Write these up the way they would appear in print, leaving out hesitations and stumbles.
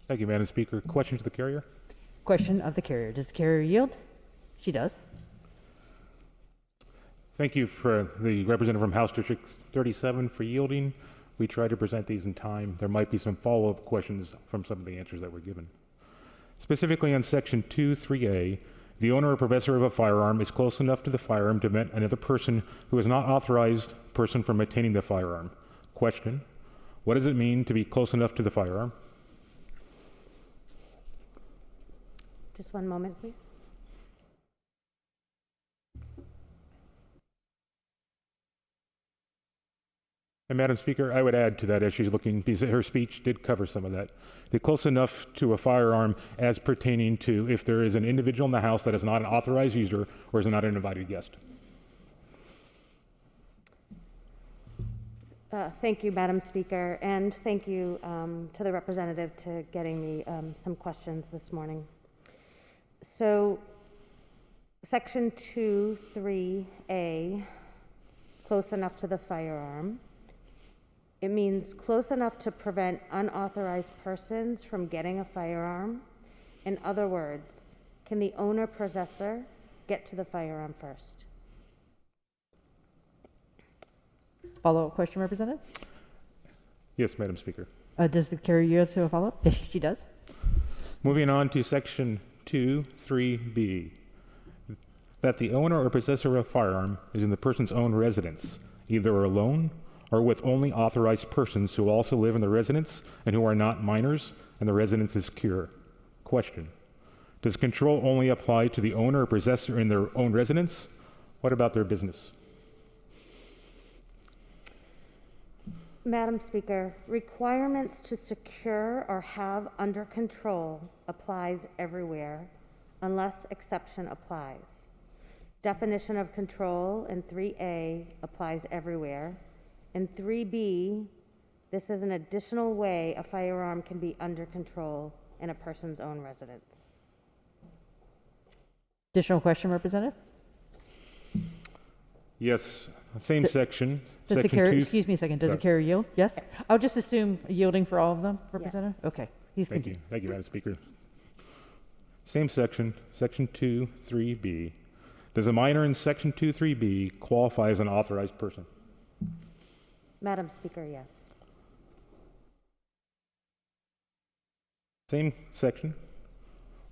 Thank you, Madam Speaker. Question to the carrier? Question of the carrier. Does the carrier yield? She does. Thank you for the representative from House District 37 for yielding. We tried to present these in time. There might be some follow-up questions from some of the answers that were given. Specifically on Section 2.3a, the owner or possessor of a firearm is close enough to the firearm to prevent another person who is not authorized person from obtaining the firearm. Question: what does it mean to be close enough to the firearm? Just one moment, please. And Madam Speaker, I would add to that as she's looking, because her speech did cover some of that. The close enough to a firearm as pertaining to if there is an individual in the house that is not an authorized user or is not an invited guest. Thank you, Madam Speaker, and thank you to the representative to getting me some questions this morning. So, Section 2.3a, close enough to the firearm. It means close enough to prevent unauthorized persons from getting a firearm. In other words, can the owner possessor get to the firearm first? Follow-up question, Representative? Yes, Madam Speaker. Does the carrier yield to a follow-up? Yes, she does. Moving on to Section 2.3b, that the owner or possessor of a firearm is in the person's own residence, either alone or with only authorized persons who also live in the residence and who are not minors, and the residence is secure. Question: does control only apply to the owner or possessor in their own residence? What about their business? Madam Speaker, requirements to secure or have under control applies everywhere unless exception applies. Definition of control in 3A applies everywhere. In 3B, this is an additional way a firearm can be under control in a person's own residence. Additional question, Representative? Yes, same section. Does the Section carrier, 2. excuse me a second, does the Sorry. carrier yield? Yes? I'll just assume yielding for all of them, Representative? Okay. He's Thank you. Thank you, Madam Speaker. Same section, Section 2.3b. Does a minor in Section 2.3b qualify as an authorized person? Madam Speaker, yes. Same section.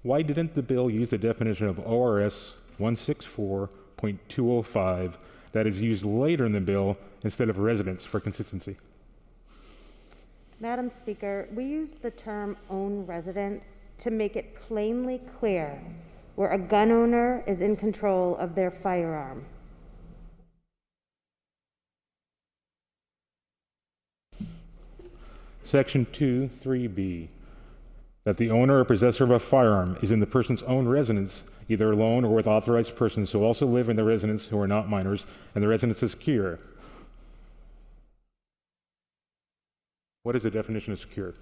Why didn't the bill use the definition of ORS 164.205 that is used later in the bill instead of residence for consistency? Madam Speaker, we use the term own residence to make it plainly clear where a gun owner is in control of their firearm. Section 2.3b, that the owner or possessor of a firearm is in the person's own residence, either alone or with authorized persons who also live in the residence who are not minors, and the residence is secure. What is the definition of secure?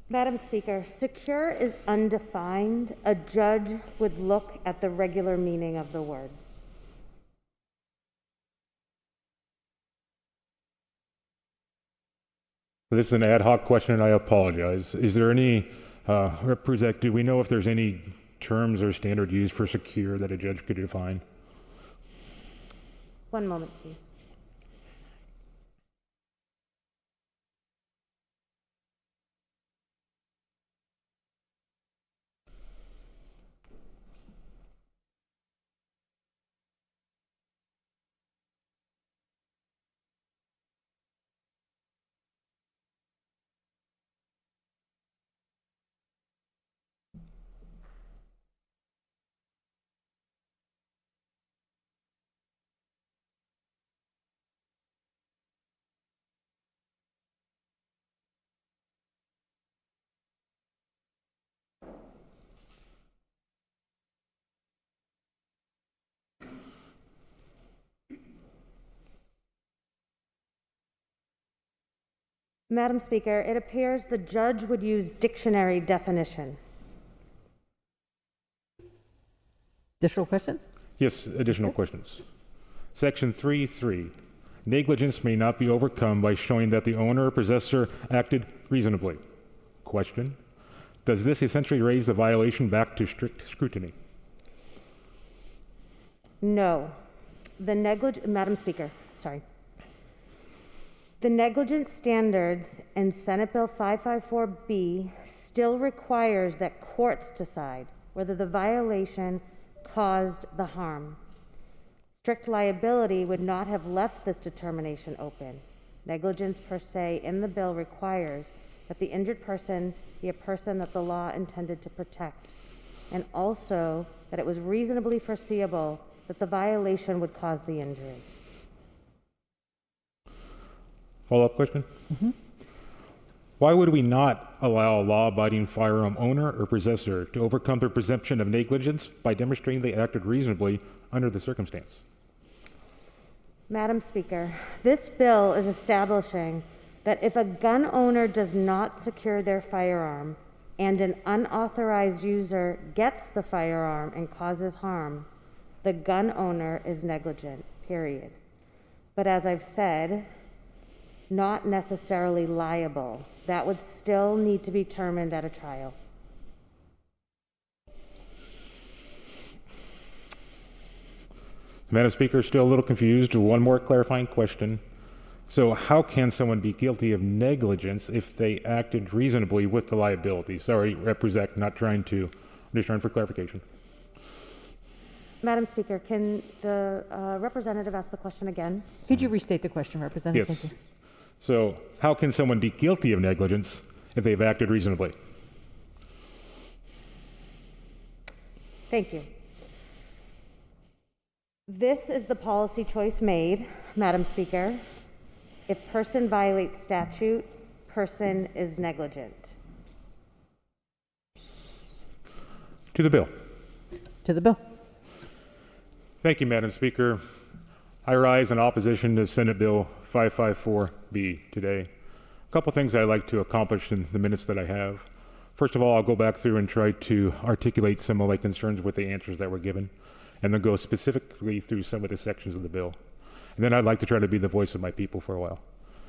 Madam Speaker, secure is undefined. A judge would look at the regular meaning of the word. This is an ad hoc question, and I apologize. Is there any, Representative, do we know if there's any terms or standard used for secure that a judge could define? One moment, please. Madam Speaker, it appears the judge would use dictionary definition. Additional question? Yes, additional questions. Section 3.3. negligence may not be overcome by showing that the owner or possessor acted reasonably. Question: does this essentially raise the violation back to strict scrutiny? No. Madam Speaker, sorry. The negligence standards in Senate Bill 554B still requires that courts decide whether the violation caused the harm. Strict liability would not have left this determination open. Negligence per se in the bill requires that the injured person be a person that the law intended to protect, and also that it was reasonably foreseeable that the violation would cause the injury. Follow-up question? Why would we not allow a law-abiding firearm owner or possessor to overcome their presumption of negligence by demonstrating they acted reasonably under the circumstance? Madam Speaker, this bill is establishing that if a gun owner does not secure their firearm and an unauthorized user gets the firearm and causes harm, the gun owner is negligent, period. But as I've said, not necessarily liable. That would still need to be determined at a trial. Madam Speaker, still a little confused. One more clarifying question. So how can someone be guilty of negligence if they acted reasonably with the liability? Sorry, Rep. Ruzek, I'm just trying for clarification. Madam Speaker, can the representative ask the question again? Could you restate the question, Representative? Yes. Thank you. So how can someone be guilty of negligence if they've acted reasonably? Thank you. This is the policy choice made, Madam Speaker. If person violates statute, person is negligent. To the bill. To the bill. Thank you, Madam Speaker. I rise in opposition to Senate Bill 554B today. A couple things I'd like to accomplish in the minutes that I have. First of all, I'll go back through and try to articulate some of my concerns with the answers that were given, and then go specifically through some of the sections of the bill. And then I'd like to try to be the voice of my people for a while.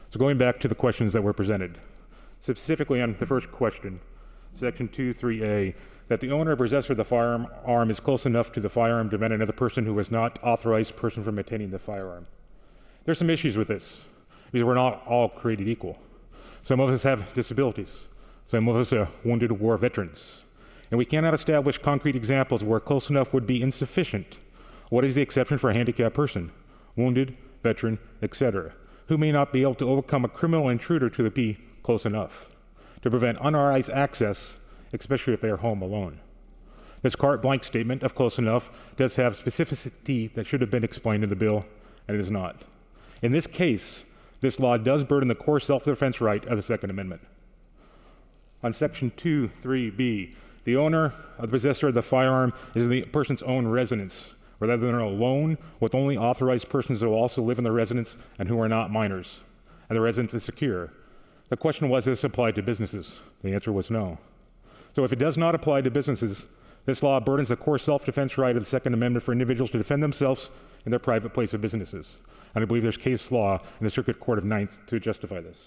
So going back to the questions that were presented, specifically on the first question, Section 2.3a, that the owner or possessor of the firearm is close enough to the firearm to prevent another person who is not authorized person from obtaining the firearm. There's some issues with this, because we're not all created equal. Some of us have disabilities. Some of us are wounded war veterans. And we cannot establish concrete examples where close enough would be insufficient. What is the exception for a handicapped person? Wounded, veteran, etc., who may not be able to overcome a criminal intruder to be close enough to prevent unauthorized access, especially if they are home alone. This carte blanche statement of close enough does have specificity that should have been explained in the bill, and it is not. In this case, this law does burden the core self-defense right of the Second Amendment. On Section 2.3b, the owner or the possessor of the firearm is in the person's own residence, rather than alone with only authorized persons who also live in the residence and who are not minors, and the residence is secure. The question was, does this apply to businesses? The answer was no. So if it does not apply to businesses, this law burdens the core self-defense right of the Second Amendment for individuals to defend themselves in their private place of businesses. And I believe there's case law in the Circuit Court of Ninth to justify this.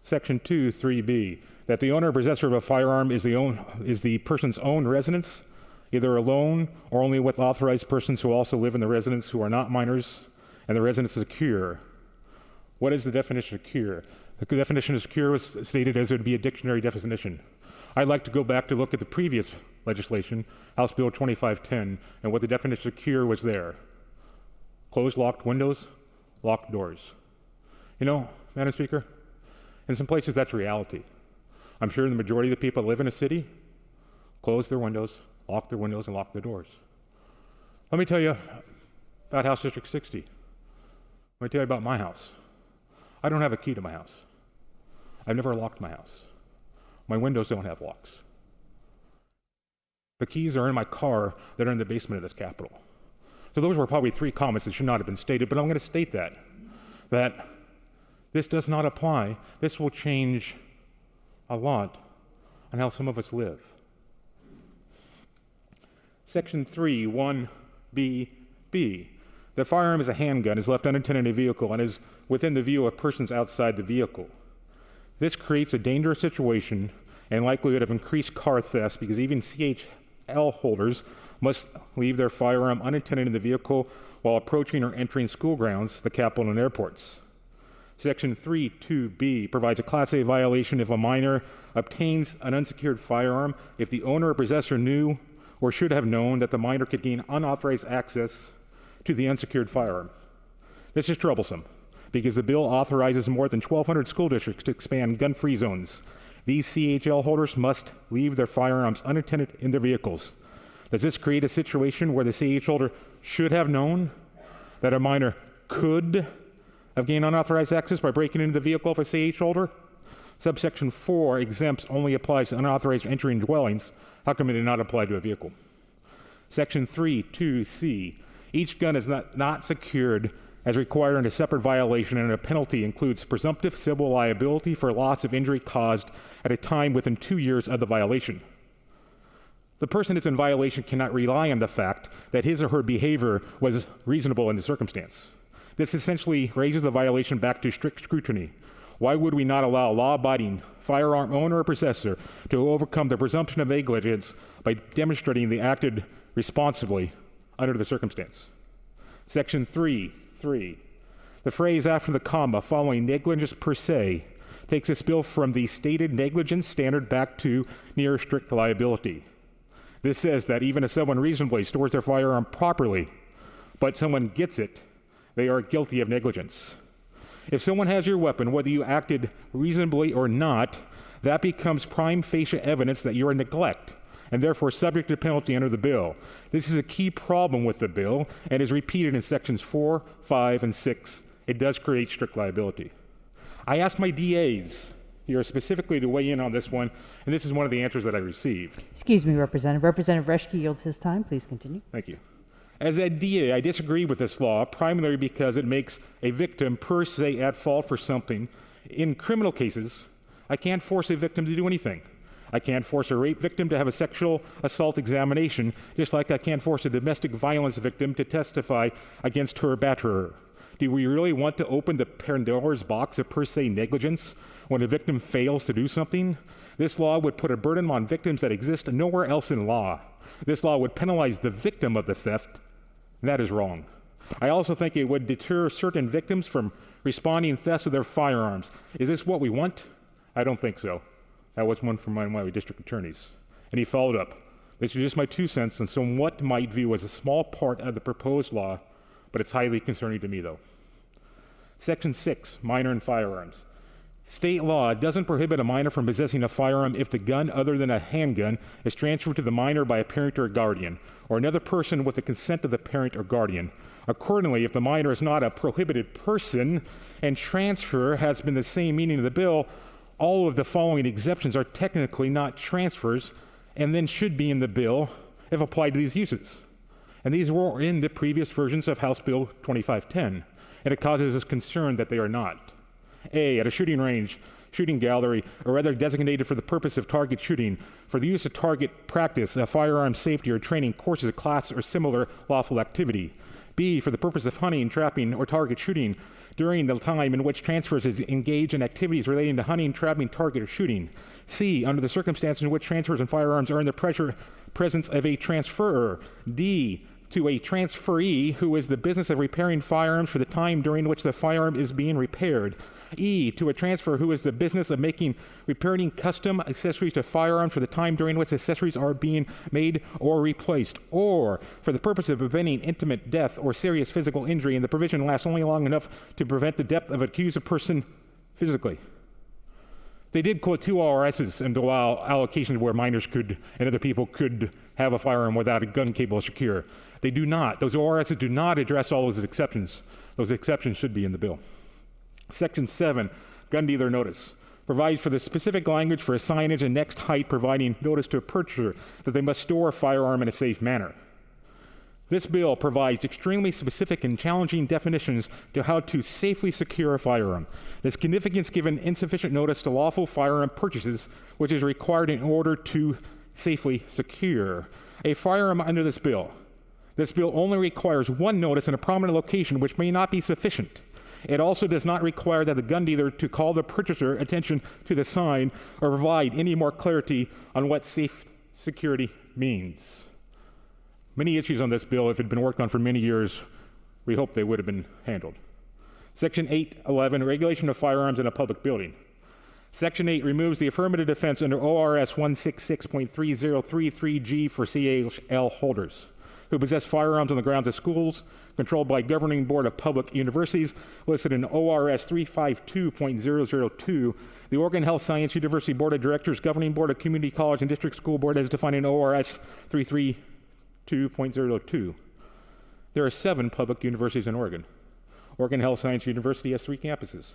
Section 2.3b, that the owner or possessor of a firearm is the person's own residence, either alone or only with authorized persons who also live in the residence who are not minors, and the residence is secure. What is the definition of secure? The definition of secure was stated as it would be a dictionary definition. I'd like to go back to look at the previous legislation, House Bill 2510, and what the definition of secure was there. Closed, locked windows, locked doors. You know, Madam Speaker, in some places that's reality. I'm sure the majority of the people that live in a city close their windows, and lock their doors. Let me tell you about House District 60. Let me tell you about my house. I don't have a key to my house. I've never locked my house. My windows don't have locks. The keys are in my car that are in the basement of this Capitol. So those were probably 3 comments that should not have been stated, but I'm going to state that this does not apply. This will change a lot on how some of us live. Section 3.1b B, the firearm is a handgun, is left unattended in a vehicle, and is within the view of persons outside the vehicle. This creates a dangerous situation and likelihood of increased car thefts because even CHL holders must leave their firearm unattended in the vehicle while approaching or entering school grounds, the Capitol, and airports. Section 3(2)(b) provides a Class A violation if a minor obtains an unsecured firearm if the owner or possessor knew or should have known that the minor could gain unauthorized access to the unsecured firearm. This is troublesome because the bill authorizes more than 1,200 school districts to expand gun-free zones. These CHL holders must leave their firearms unattended in their vehicles. Does this create a situation where the CH holder should have known that a minor could have gained unauthorized access by breaking into the vehicle of a CH holder? Subsection 4 exempts only applies to unauthorized entry in dwellings. How come it did not apply to a vehicle? Section 3(2)(c). Each gun is not secured as required in a separate violation, and a penalty includes presumptive civil liability for loss of injury caused at a time within 2 years of the violation. The person that's in violation cannot rely on the fact that his or her behavior was reasonable in the circumstance. This essentially raises the violation back to strict scrutiny. Why would we not allow law-abiding firearm owner or possessor to overcome the presumption of negligence by demonstrating they acted responsibly under the circumstance? Section 3(3). The phrase after the comma following negligence per se takes this bill from the stated negligence standard back to near strict liability. This says that even if someone reasonably stores their firearm properly, but someone gets it, they are guilty of negligence. If someone has your weapon, whether you acted reasonably or not, that becomes prime facie evidence that you are neglect, and therefore subject to penalty under the bill. This is a key problem with the bill, and is repeated in sections 4, 5, and 6. It does create strict liability. I asked my DAs here specifically to weigh in on this one, and this is one of the answers that I received. Excuse me, Representative. Representative Reschke yields his time. Please continue. Thank you. As a DA, I disagree with this law, primarily because it makes a victim per se at fault for something. In criminal cases, I can't force a victim to do anything. I can't force a rape victim to have a sexual assault examination, just like I can't force a domestic violence victim to testify against her batterer. Do we really want to open the Pandora's box of per se negligence when a victim fails to do something? This law would put a burden on victims that exist nowhere else in law. This law would penalize the victim of the theft. That is wrong. I also think it would deter certain victims from responding thefts of their firearms. Is this what we want? I don't think so. That was one from one of my district attorneys. And he followed up. This is just my 2 cents on some what might view as a small part of the proposed law, but it's highly concerning to me though. Section 6, minor and firearms. State law doesn't prohibit a minor from possessing a firearm if the gun other than a handgun is transferred to the minor by a parent or a guardian, or another person with the consent of the parent or guardian. Accordingly, if the minor is not a prohibited person and transfer has been the same meaning of the bill, all of the following exceptions are technically not transfers and then should be in the bill if applied to these uses. And these were in the previous versions of House Bill 2510, and it causes us concern that they are not. A, at a shooting range, shooting gallery, or other designated for the purpose of target shooting, for the use of target practice, firearm safety or training courses, class, or similar lawful activity. B, for the purpose of hunting, trapping, or target shooting during the time in which transfers is engaged in activities relating to hunting, trapping, target, or shooting. C, under the circumstances in which transfers and firearms are in the presence of a transferor. D, to a transferee who is the business of repairing firearms for the time during which the firearm is being repaired. E, to a transfer who is the business of repairing custom accessories to firearms for the time during which accessories are being made or replaced, or for the purpose of preventing intimate death or serious physical injury, and the provision lasts only long enough to prevent the death of an accused person physically. They did quote 2 ORSs and allow allocations where minors could and other people could have a firearm without a gun capable of secure. They do not. Those ORSs do not address all those exceptions. Those exceptions should be in the bill. Section 7, gun dealer notice, provides for the specific language for a signage and next height providing notice to a purchaser that they must store a firearm in a safe manner. This bill provides extremely specific and challenging definitions to how to safely secure a firearm. The significance given insufficient notice to lawful firearm purchases, which is required in order to safely secure. A firearm under this bill This bill only requires one notice in a prominent location, which may not be sufficient. It also does not require that the gun dealer to call the purchaser attention to the sign or provide any more clarity on what safe security means. Many issues on this bill, if it had been worked on for many years, we hope they would have been handled. Section 811, regulation of firearms in a public building. Section 8 removes the affirmative defense under ORS 166.3033G for CHL holders who possess firearms on the grounds of schools controlled by Governing Board of Public Universities, listed in ORS 352.002. The Oregon Health Science University Board of Directors, Governing Board of Community College and District School Board as defined in ORS 332.02. There are 7 public universities in Oregon. Oregon Health Science University has 3 campuses.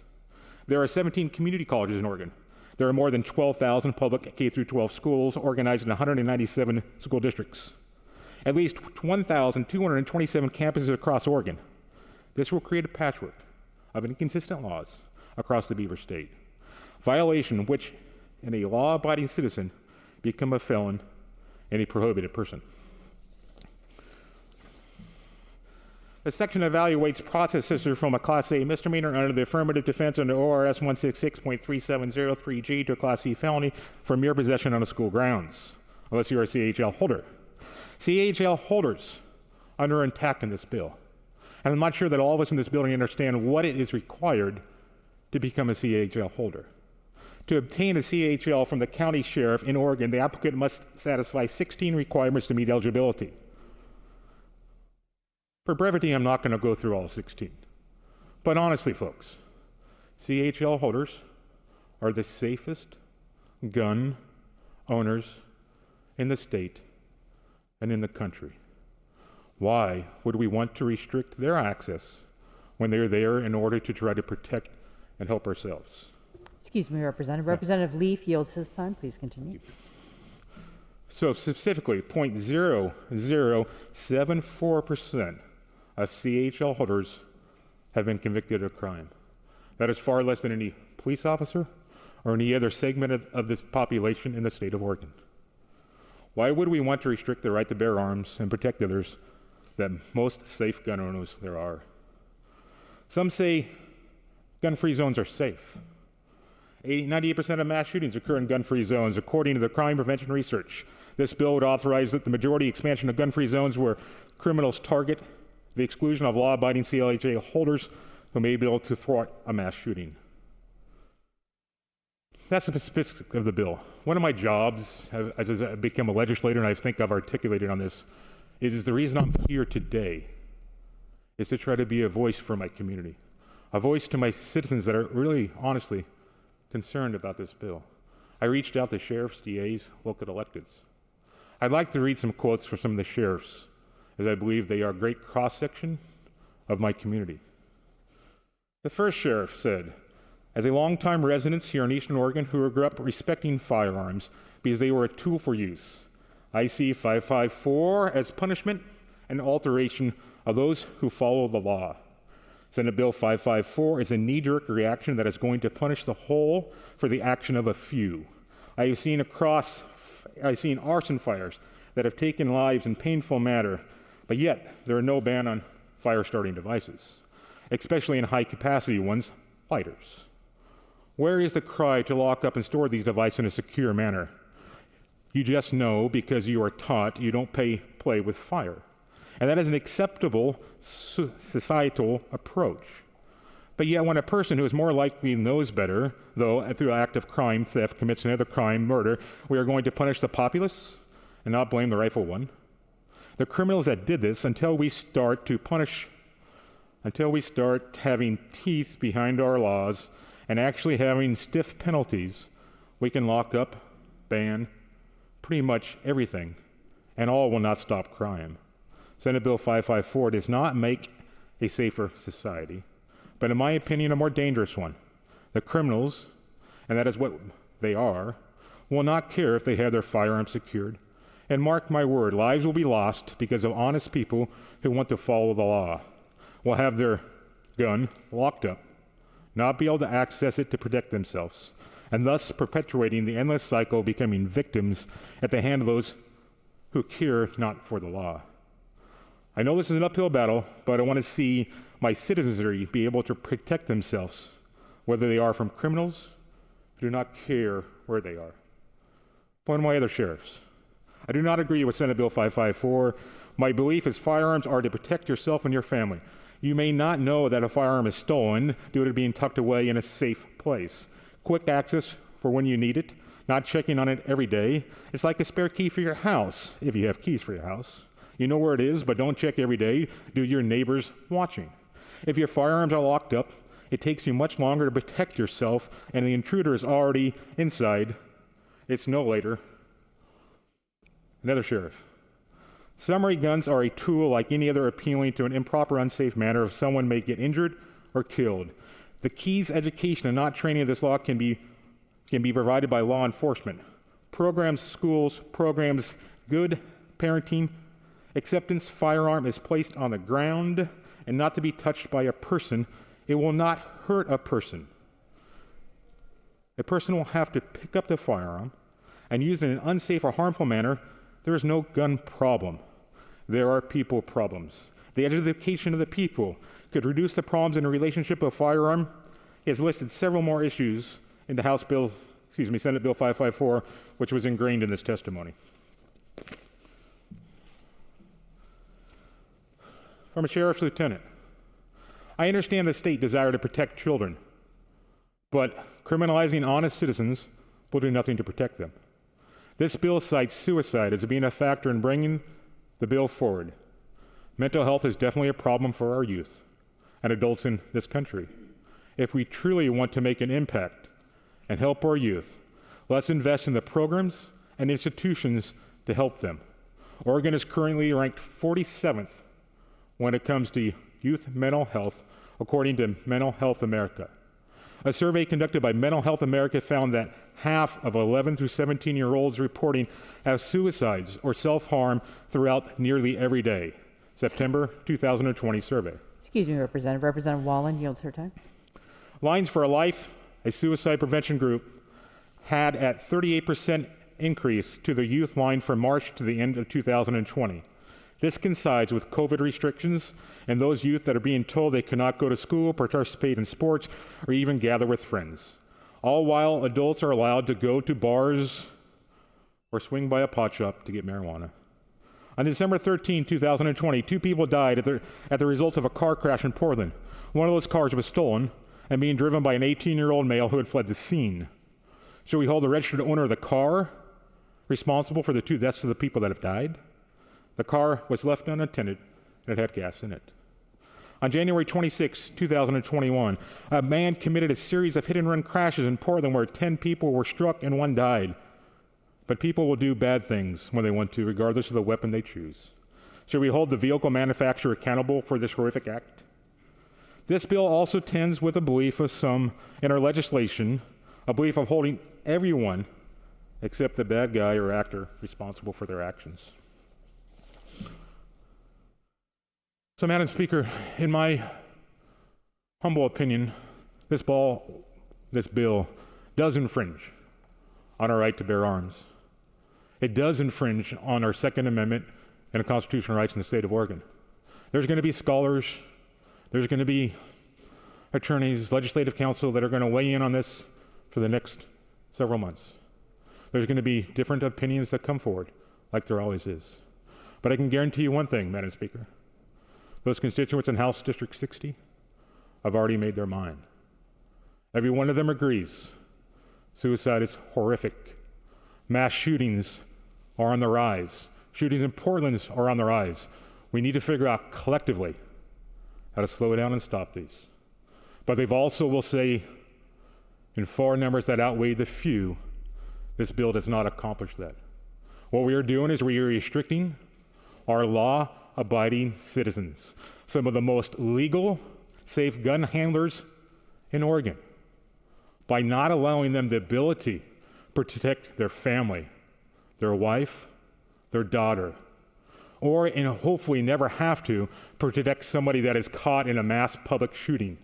There are 17 community colleges in Oregon. There are more than 12,000 public K-12 schools organized in 197 school districts. At least 1,227 campuses across Oregon. This will create a patchwork of inconsistent laws across the Beaver State, violation which in a law-abiding citizen become a felon and a prohibited person. The section evaluates processes from a Class A misdemeanor under the affirmative defense under ORS 166.3703G to a Class C felony for mere possession on a school grounds, unless you're a CHL holder. CHL holders are intact in this bill. And I'm not sure that all of us in this building understand what it is required to become a CHL holder. To obtain a CHL from the county sheriff in Oregon, the applicant must satisfy 16 requirements to meet eligibility. For brevity, I'm not going to go through all 16. But honestly, folks, CHL holders are the safest gun owners in the state and in the country. Why would we want to restrict their access when they're there in order to try to protect and help ourselves? Excuse me, Representative. Representative Leaf yields his time. Please continue. So specifically, 0.0074% of CHL holders have been convicted of crime. That is far less than any police officer or any other segment of this population in the state of Oregon. Why would we want to restrict the right to bear arms and protect others that most safe gun owners there are? Some say gun-free zones are safe. 98% of mass shootings occur in gun-free zones, according to the crime prevention research. This bill would authorize that the majority expansion of gun-free zones where criminals target the exclusion of law-abiding CHL holders who may be able to thwart a mass shooting. That's the specifics of the bill. One of my jobs, as I become a legislator, and I think I've articulated on this, is the reason I'm here today is to try to be a voice for my community, a voice to my citizens that are really, honestly, concerned about this bill. I reached out to sheriffs, DAs, local electeds. I'd like to read some quotes for some of the sheriffs, as I believe they are a great cross-section of my community. The first sheriff said, as a longtime resident here in Eastern Oregon who grew up respecting firearms because they were a tool for use, I see 554 as punishment and alteration of those who follow the law. Senate Bill 554 is a knee-jerk reaction that is going to punish the whole for the action of a few. I've seen arson fires that have taken lives in painful manner, but yet there are no ban on fire-starting devices, especially in high-capacity ones, lighters. Where is the cry to lock up and store these devices in a secure manner? You just know because you are taught you don't play with fire. And that is an acceptable societal approach. But yet when a person who is more likely knows better, though through an act of crime, theft, commits another crime, murder, we are going to punish the populace and not blame the rightful one? The criminals that did this, until we start having teeth behind our laws and actually having stiff penalties, we can lock up, ban pretty much everything, and all will not stop crime. Senate Bill 554 does not make a safer society, but in my opinion, a more dangerous one. The criminals, and that is what they are, will not care if they have their firearms secured. And mark my word, lives will be lost because of honest people who want to follow the law, will have their gun locked up, not be able to access it to protect themselves, and thus perpetuating the endless cycle of becoming victims at the hand of those who care not for the law. I know this is an uphill battle, but I want to see my citizenry be able to protect themselves, whether they are from criminals who do not care where they are. One of my other sheriffs. I do not agree with Senate Bill 554. My belief is firearms are to protect yourself and your family. You may not know that a firearm is stolen due to it being tucked away in a safe place. Quick access for when you need it, not checking on it every day. It's like a spare key for your house, if you have keys for your house. You know where it is, but don't check every day due to your neighbors watching. If your firearms are locked up, it takes you much longer to protect yourself, and the intruder is already inside. It's no later. Another sheriff. Summary guns are a tool like any other appealing to an improper, unsafe manner if someone may get injured or killed. The keys, education, and not training of this law can be provided by law enforcement. Programs, schools, programs, good parenting, acceptance, firearm is placed on the ground and not to be touched by a person. It will not hurt a person. A person will have to pick up the firearm and use it in an unsafe or harmful manner. There is no gun problem. There are people problems. The education of the people could reduce the problems in the relationship of firearm. He has listed several more issues in the Senate Bill 554, which was ingrained in this testimony. From a sheriff's lieutenant, I understand the state desire to protect children, but criminalizing honest citizens will do nothing to protect them. This bill cites suicide as being a factor in bringing the bill forward. Mental health is definitely a problem for our youth and adults in this country. If we truly want to make an impact and help our youth, let's invest in the programs and institutions to help them. Oregon is currently ranked 47th when it comes to youth mental health, according to Mental Health America. A survey conducted by Mental Health America found that half of 11 through 17-year-olds reporting have suicides or self-harm throughout nearly every day. September 2020 survey. Excuse me, Representative. Representative Wallen yields her time. Lines for Life, a suicide prevention group, had at 38% increase to the youth line from March to the end of 2020. This coincides with COVID restrictions and those youth that are being told they cannot go to school, participate in sports, or even gather with friends. All while adults are allowed to go to bars or swing by a pot shop to get marijuana. On December 13, 2020, 2 people died at the result of a car crash in Portland. One of those cars was stolen and being driven by an 18-year-old male who had fled the scene. Should we hold the registered owner of the car responsible for the 2 deaths of the people that have died? The car was left unattended and it had gas in it. On January 26, 2021, a man committed a series of hit-and-run crashes in Portland where 10 people were struck and 1 died. But people will do bad things when they want to, regardless of the weapon they choose. Should we hold the vehicle manufacturer accountable for this horrific act? This bill also tends with a belief of some in our legislation, a belief of holding everyone except the bad guy or actor responsible for their actions. So, Madam Speaker, in my humble opinion, this bill does infringe on our right to bear arms. It does infringe on our Second Amendment and the constitutional rights in the state of Oregon. There's going to be scholars, there's going to be attorneys, legislative counsel that are going to weigh in on this for the next several months. There's going to be different opinions that come forward, like there always is. But I can guarantee you one thing, Madam Speaker. Those constituents in House District 60 have already made their mind. Every one of them agrees suicide is horrific. Mass shootings are on the rise. Shootings in Portland are on the rise. We need to figure out collectively how to slow down and stop these. But they've also will say, in far numbers that outweigh the few, this bill does not accomplish that. What we are doing is we are restricting our law-abiding citizens, some of the most legal, safe gun handlers in Oregon, by not allowing them the ability to protect their family, their wife, their daughter, or, and hopefully never have to, protect somebody that is caught in a mass public shooting.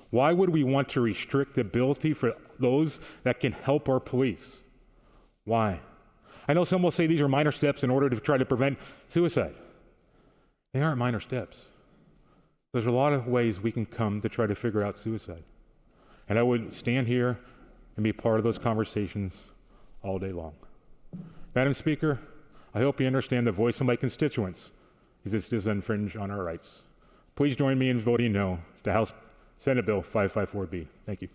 Why would we want to restrict the ability for those that can help our police? Why? I know some will say these are minor steps in order to try to prevent suicide. They aren't minor steps. There's a lot of ways we can come to try to figure out suicide. And I would stand here and be part of those conversations all day long. Madam Speaker, I hope you understand the voice of my constituents, as this does infringe on our rights. Please join me in voting no to House Senate Bill 554B. Thank you.